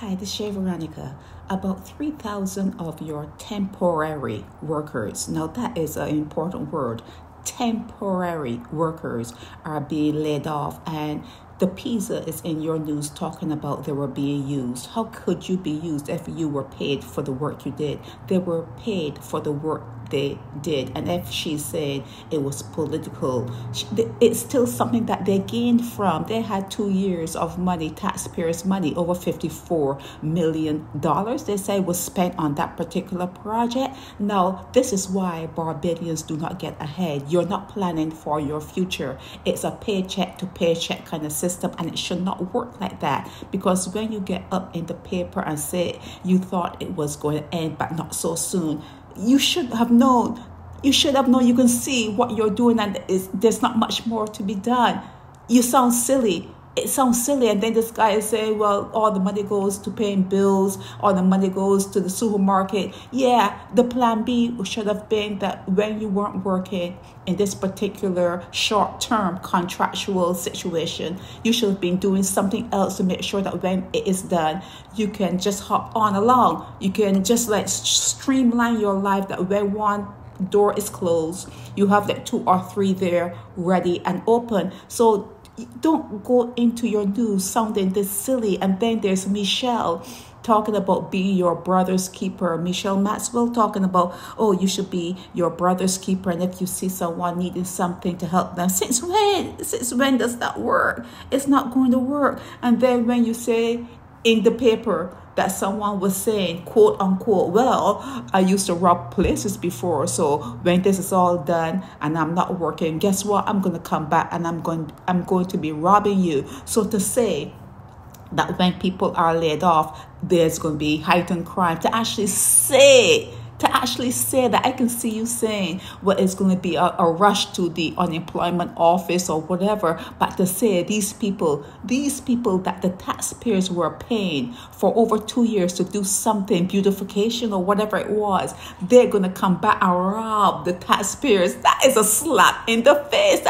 Hi, this is Shay Veronica. About 3,000 of your temporary workers, now that is an important word, temporary workers are being laid off, and the PISA is in your news talking about they were being used. How could you be used if you were paid for the work you did? They were paid for the work they did. And if she said it was political, it's still something that they gained from. They had 2 years of money, taxpayers' money, over $54 million, they say, was spent on that particular project. Now, this is why Barbadians do not get ahead. You're not planning for your future. It's a paycheck to paycheck kind of system, and it should not work like that, because when you get up in the paper and say you thought it was going to end but not so soon, you should have known. You should have known. You can see what you're doing, and there's not much more to be done. You sound silly. It sounds silly. And then this guy is saying, well, all the money goes to paying bills, all the money goes to the supermarket. Yeah, the plan B should have been that when you weren't working in this particular short-term contractual situation, you should have been doing something else to make sure that when it is done, you can just hop on along. You can just like streamline your life, that when one door is closed, you have like 2 or 3 there ready and open. So don't go into your news sounding this silly. And then there's Michelle talking about being your brother's keeper. Michelle Maxwell talking about, oh, you should be your brother's keeper, and if you see someone needing something to help them. Since when? Since when does that work? It's not going to work. And then when you say in the paper that someone was saying, quote unquote, well, I used to rob places before, so when this is all done and I'm not working, guess what? I'm going to come back and I'm going to be robbing you. So to say that when people are laid off, there's going to be heightened crime, to actually say that, I can see you saying, well, it's going to be a rush to the unemployment office or whatever, but to say these people that the taxpayers were paying for over 2 years to do something, beautification or whatever it was, they're going to come back and rob the taxpayers. That is a slap in the face.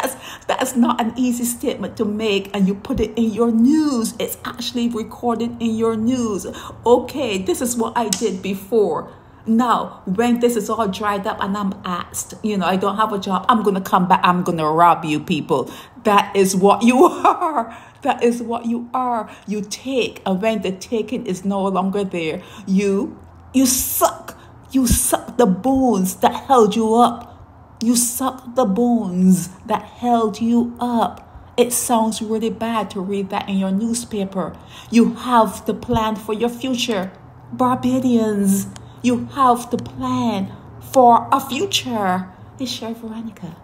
That's not an easy statement to make, and you put it in your news. It's actually recorded in your news. Okay, this is what I did before. Now, when this is all dried up and I'm asked, I don't have a job, I'm going to come back, I'm going to rob you people. That is what you are. That is what you are. You take, and when the taking is no longer there, you suck. You suck the bones that held you up. You suck the bones that held you up. It sounds really bad to read that in your newspaper. You have to plan for your future. Barbadians, you have to plan for a future. It's Shay Veronica.